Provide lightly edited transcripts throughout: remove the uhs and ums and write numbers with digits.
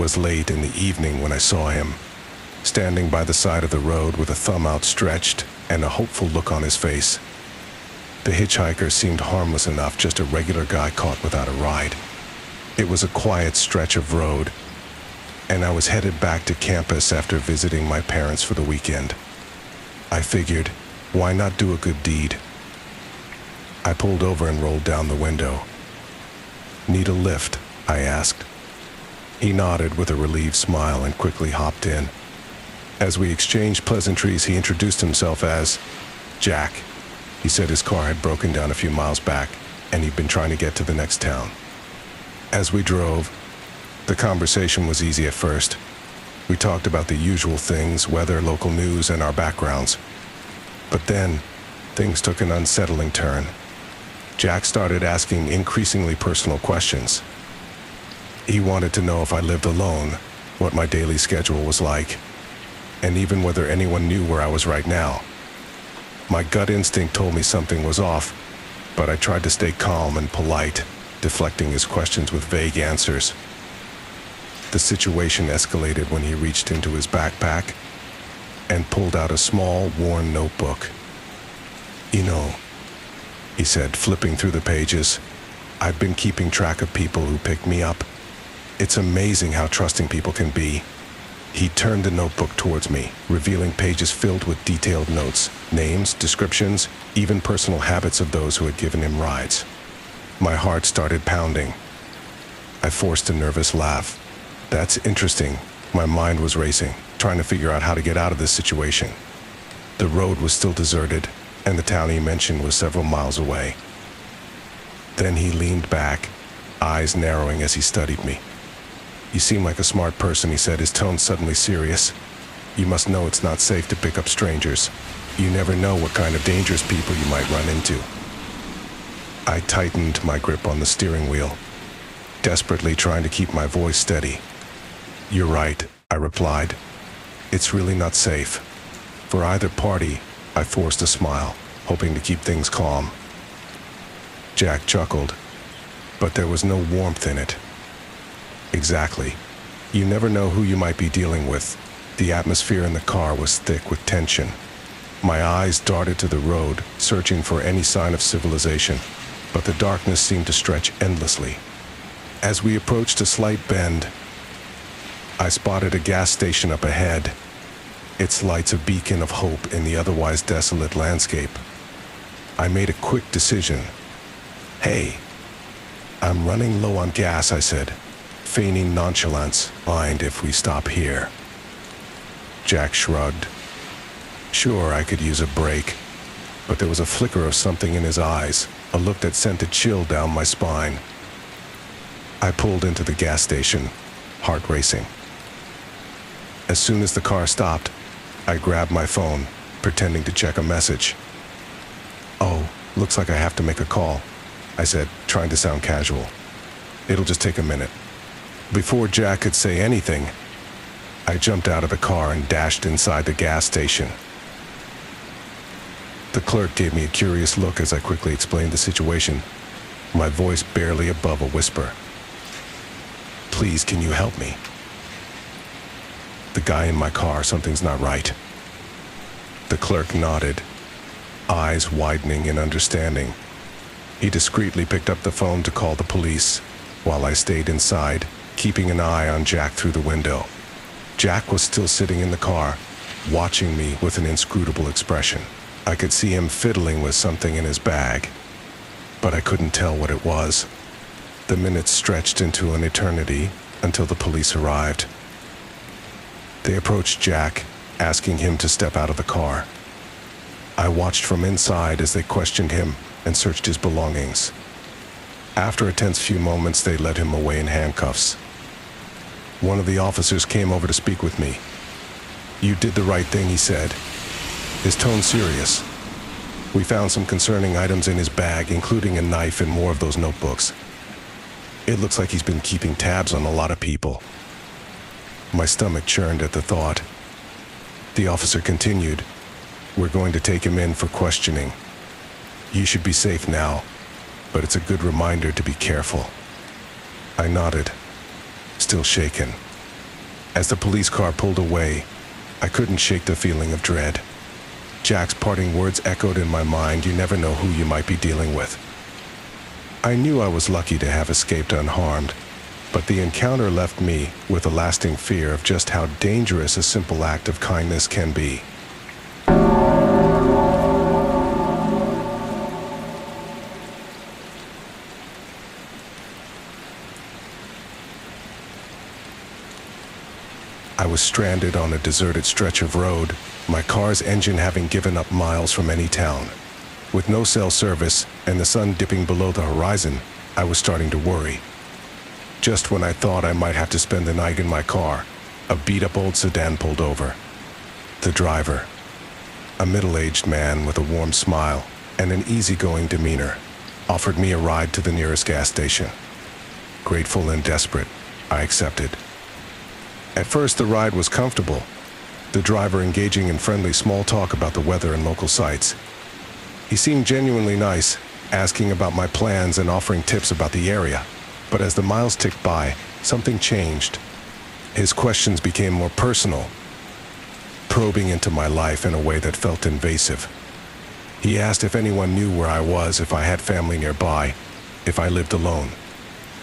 was late in the evening when I saw him, standing by the side of the road with a thumb outstretched and a hopeful look on his face. The hitchhiker seemed harmless enough, just a regular guy caught without a ride. It was a quiet stretch of road, and I was headed back to campus after visiting my parents for the weekend. I figured, why not do a good deed? I pulled over and rolled down the window. "Need a lift?" I asked. He nodded with a relieved smile and quickly hopped in. As we exchanged pleasantries, he introduced himself as Jack. He said his car had broken down a few miles back, and he'd been trying to get to the next town. As we drove, the conversation was easy at first. We talked about the usual things, weather, local news, and our backgrounds. But then, things took an unsettling turn. Jack started asking increasingly personal questions. He wanted to know if I lived alone, what my daily schedule was like, and even whether anyone knew where I was right now. My gut instinct told me something was off, but I tried to stay calm and polite, deflecting his questions with vague answers. The situation escalated when he reached into his backpack and pulled out a small, worn notebook. "You know," he said, flipping through the pages, "I've been keeping track of people who picked me up. It's amazing how trusting people can be." He turned the notebook towards me, revealing pages filled with detailed notes, names, descriptions, even personal habits of those who had given him rides. My heart started pounding. I forced a nervous laugh. "That's interesting." My mind was racing, trying to figure out how to get out of this situation. The road was still deserted, and the town he mentioned was several miles away. Then he leaned back, eyes narrowing as he studied me. "You seem like a smart person," he said, his tone suddenly serious. "You must know it's not safe to pick up strangers. You never know what kind of dangerous people you might run into." I tightened my grip on the steering wheel, desperately trying to keep my voice steady. "You're right," I replied. "It's really not safe for either party." I forced a smile, hoping to keep things calm. Jack chuckled, but there was no warmth in it. "Exactly. You never know who you might be dealing with." The atmosphere in the car was thick with tension. My eyes darted to the road, searching for any sign of civilization, but the darkness seemed to stretch endlessly. As we approached a slight bend, I spotted a gas station up ahead, its lights a beacon of hope in the otherwise desolate landscape. I made a quick decision. "Hey, I'm running low on gas," I said, feigning nonchalance. "Mind if we stop here?" Jack shrugged. Sure, I could use a break, but there was a flicker of something in his eyes, a look that sent a chill down my spine. I pulled into the gas station, heart racing. As soon as the car stopped, I grabbed my phone, pretending to check a message. "Oh, looks like I have to make a call," I said, trying to sound casual. "It'll just take a minute." Before Jack could say anything, I jumped out of the car and dashed inside the gas station. The clerk gave me a curious look as I quickly explained the situation, my voice barely above a whisper. "Please, can you help me? The guy in my car, something's not right." The clerk nodded, eyes widening in understanding. He discreetly picked up the phone to call the police, while I stayed inside, keeping an eye on Jack through the window. Jack was still sitting in the car, watching me with an inscrutable expression. I could see him fiddling with something in his bag, but I couldn't tell what it was. The minutes stretched into an eternity until the police arrived. They approached Jack, asking him to step out of the car. I watched from inside as they questioned him and searched his belongings. After a tense few moments, they led him away in handcuffs. One of the officers came over to speak with me. "You did the right thing," he said, his tone serious. "We found some concerning items in his bag, including a knife and more of those notebooks. It looks like he's been keeping tabs on a lot of people." My stomach churned at the thought. The officer continued, "We're going to take him in for questioning. You should be safe now, but it's a good reminder to be careful." I nodded, still shaken. As the police car pulled away, I couldn't shake the feeling of dread. Jack's parting words echoed in my mind, "You never know who you might be dealing with." I knew I was lucky to have escaped unharmed, but the encounter left me with a lasting fear of just how dangerous a simple act of kindness can be. I was stranded on a deserted stretch of road, my car's engine having given up miles from any town. With no cell service and the sun dipping below the horizon, I was starting to worry. Just when I thought I might have to spend the night in my car, a beat-up old sedan pulled over. The driver, a middle-aged man with a warm smile and an easygoing demeanor, offered me a ride to the nearest gas station. Grateful and desperate, I accepted. At first, the ride was comfortable, the driver engaging in friendly small talk about the weather and local sights. He seemed genuinely nice, asking about my plans and offering tips about the area. But as the miles ticked by, something changed. His questions became more personal, probing into my life in a way that felt invasive. He asked if anyone knew where I was, if I had family nearby, if I lived alone.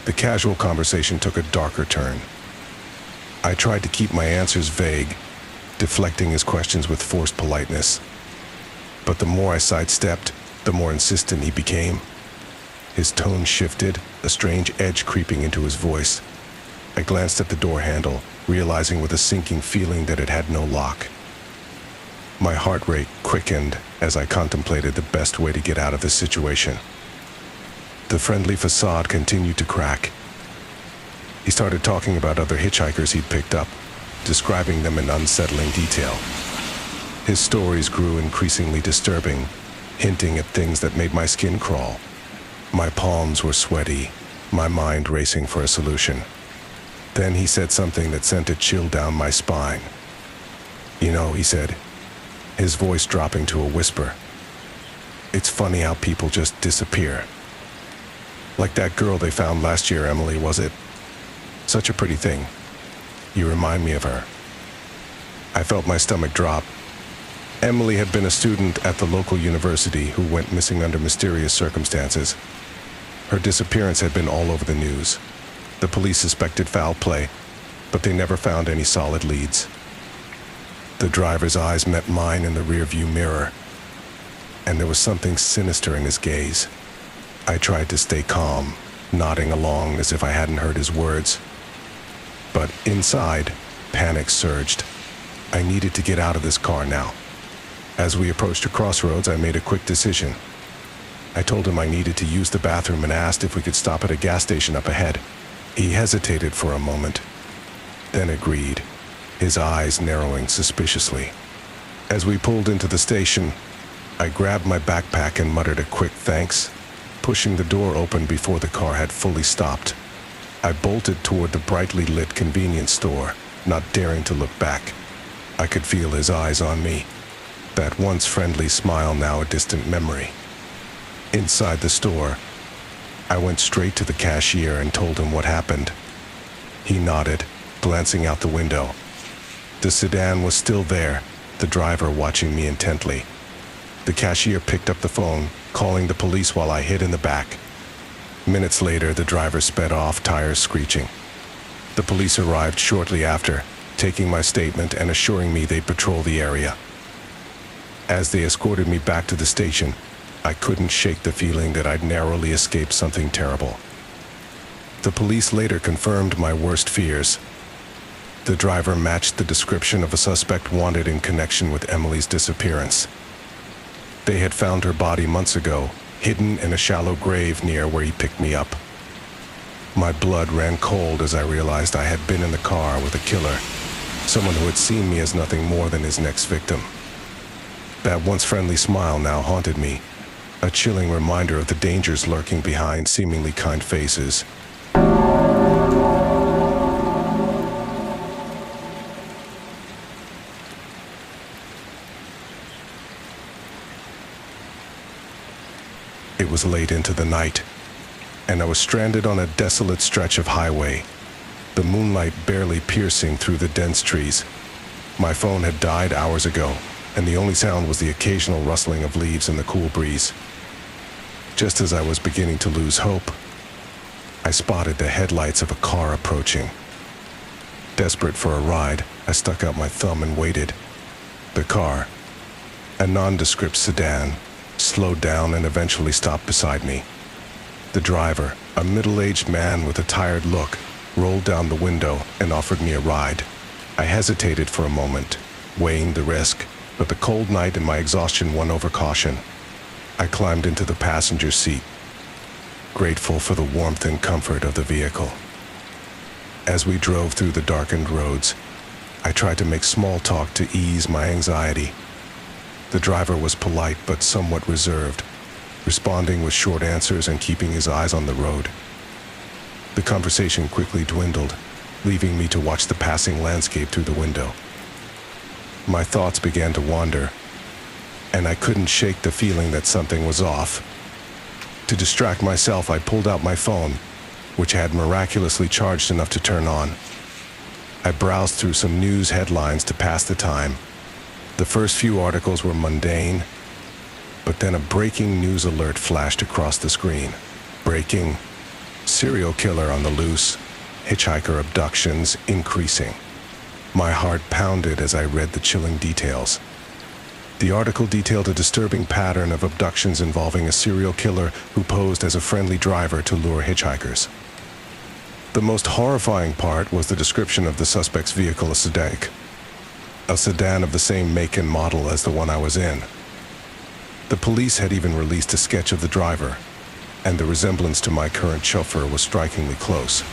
The casual conversation took a darker turn. I tried to keep my answers vague, deflecting his questions with forced politeness. But the more I sidestepped, the more insistent he became. His tone shifted, a strange edge creeping into his voice. I glanced at the door handle, realizing with a sinking feeling that it had no lock. My heart rate quickened as I contemplated the best way to get out of this situation. The friendly facade continued to crack. He started talking about other hitchhikers he'd picked up, describing them in unsettling detail. His stories grew increasingly disturbing, hinting at things that made my skin crawl. My palms were sweaty, my mind racing for a solution. Then he said something that sent a chill down my spine. "You know," he said, his voice dropping to a whisper, "it's funny how people just disappear. Like that girl they found last year, Emily, was it? Such a pretty thing. You remind me of her." I felt my stomach drop. Emily had been a student at the local university who went missing under mysterious circumstances. Her disappearance had been all over the news. The police suspected foul play, but they never found any solid leads. The driver's eyes met mine in the rearview mirror, and there was something sinister in his gaze. I tried to stay calm, nodding along as if I hadn't heard his words. But inside, panic surged. I needed to get out of this car now. As we approached a crossroads, I made a quick decision. I told him I needed to use the bathroom and asked if we could stop at a gas station up ahead. He hesitated for a moment, then agreed, his eyes narrowing suspiciously. As we pulled into the station, I grabbed my backpack and muttered a quick thanks, pushing the door open before the car had fully stopped. I bolted toward the brightly lit convenience store, not daring to look back. I could feel his eyes on me, that once friendly smile now a distant memory. Inside the store, I went straight to the cashier and told him what happened. He nodded, glancing out the window. The sedan was still there, the driver watching me intently. The cashier picked up the phone, calling the police while I hid in the back. Minutes later, the driver sped off, tires screeching. The police arrived shortly after, taking my statement and assuring me they'd patrol the area. As they escorted me back to the station, I couldn't shake the feeling that I'd narrowly escaped something terrible. The police later confirmed my worst fears. The driver matched the description of a suspect wanted in connection with Emily's disappearance. They had found her body months ago, hidden in a shallow grave near where he picked me up. My blood ran cold as I realized I had been in the car with a killer, someone who had seen me as nothing more than his next victim. That once friendly smile now haunted me, a chilling reminder of the dangers lurking behind seemingly kind faces. It was late into the night, and I was stranded on a desolate stretch of highway. the moonlight barely piercing through the dense trees. My phone had died hours ago, and the only sound was the occasional rustling of leaves in the cool breeze. Just as I was beginning to lose hope, I spotted the headlights of a car approaching. Desperate for a ride, I stuck out my thumb and waited. The car, a nondescript sedan, slowed down and eventually stopped beside me. The driver, a middle-aged man with a tired look, rolled down the window and offered me a ride. I hesitated for a moment, weighing the risk, but the cold night and my exhaustion won over caution. I climbed into the passenger seat, grateful for the warmth and comfort of the vehicle. As we drove through the darkened roads, I tried to make small talk to ease my anxiety. The driver was polite but somewhat reserved, responding with short answers and keeping his eyes on the road. The conversation quickly dwindled, leaving me to watch the passing landscape through the window. My thoughts began to wander, and I couldn't shake the feeling that something was off. To distract myself, I pulled out my phone, which had miraculously charged enough to turn on. I browsed through some news headlines to pass the time. The first few articles were mundane, but then a breaking news alert flashed across the screen. Breaking: serial killer on the loose, hitchhiker abductions increasing. My heart pounded as I read the chilling details. The article detailed a disturbing pattern of abductions involving a serial killer who posed as a friendly driver to lure hitchhikers. The most horrifying part was the description of the suspect's vehicle, a sedan of the same make and model as the one I was in. The police had even released a sketch of the driver, and the resemblance to my current chauffeur was strikingly close.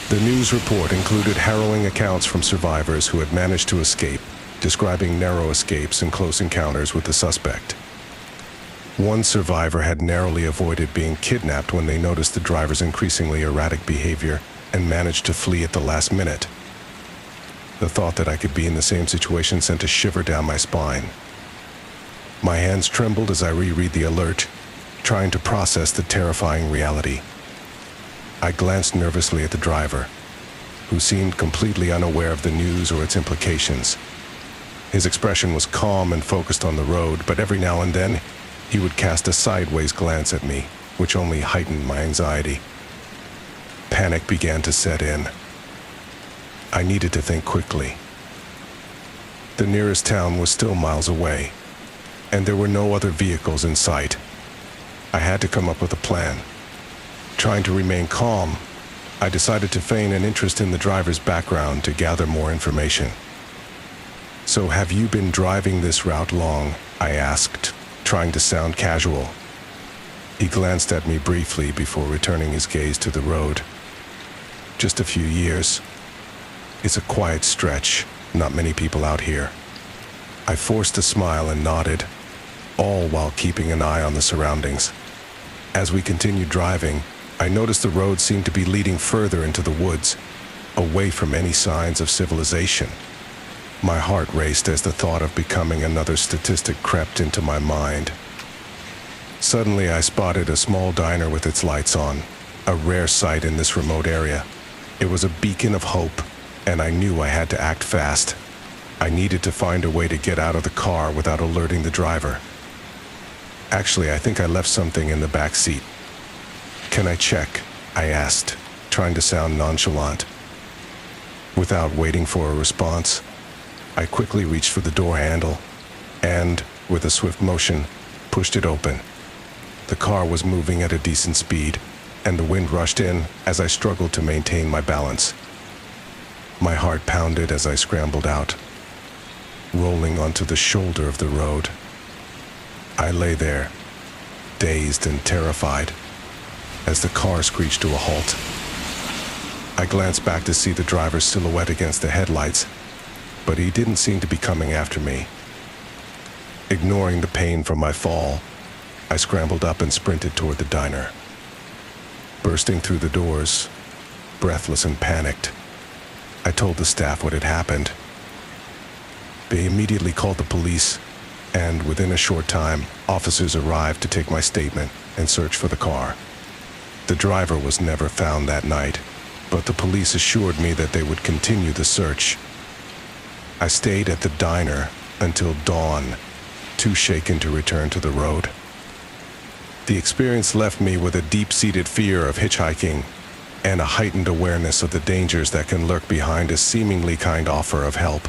The news report included harrowing accounts from survivors who had managed to escape, describing narrow escapes and close encounters with the suspect. One survivor had narrowly avoided being kidnapped when they noticed the driver's increasingly erratic behavior and managed to flee at the last minute. The thought that I could be in the same situation sent a shiver down my spine. My hands trembled as I reread the alert, trying to process the terrifying reality. I glanced nervously at the driver, who seemed completely unaware of the news or its implications. His expression was calm and focused on the road, but every now and then, he would cast a sideways glance at me, which only heightened my anxiety. Panic began to set in. I needed to think quickly. The nearest town was still miles away, and there were no other vehicles in sight. I had to come up with a plan. Trying to remain calm, I decided to feign an interest in the driver's background to gather more information. "So have you been driving this route long?" I asked, trying to sound casual. He glanced at me briefly before returning his gaze to the road. "Just a few years. It's a quiet stretch, not many people out here." I forced a smile and nodded, all while keeping an eye on the surroundings. As we continued driving, I noticed the road seemed to be leading further into the woods, away from any signs of civilization. My heart raced as the thought of becoming another statistic crept into my mind. Suddenly, I spotted a small diner with its lights on, a rare sight in this remote area. It was a beacon of hope, and I knew I had to act fast. I needed to find a way to get out of the car without alerting the driver. Actually, I think I left something in the back seat. "Can I check?" I asked, trying to sound nonchalant. Without waiting for a response, I quickly reached for the door handle and, with a swift motion, pushed it open. The car was moving at a decent speed, and the wind rushed in as I struggled to maintain my balance. My heart pounded as I scrambled out, rolling onto the shoulder of the road. I lay there, dazed and terrified, as the car screeched to a halt. I glanced back to see the driver's silhouette against the headlights, but he didn't seem to be coming after me. Ignoring the pain from my fall, I scrambled up and sprinted toward the diner. Bursting through the doors, breathless and panicked, I told the staff what had happened. They immediately called the police, and within a short time, officers arrived to take my statement and search for the car. The driver was never found that night, but the police assured me that they would continue the search. I stayed at the diner until dawn, too shaken to return to the road. The experience left me with a deep-seated fear of hitchhiking and a heightened awareness of the dangers that can lurk behind a seemingly kind offer of help.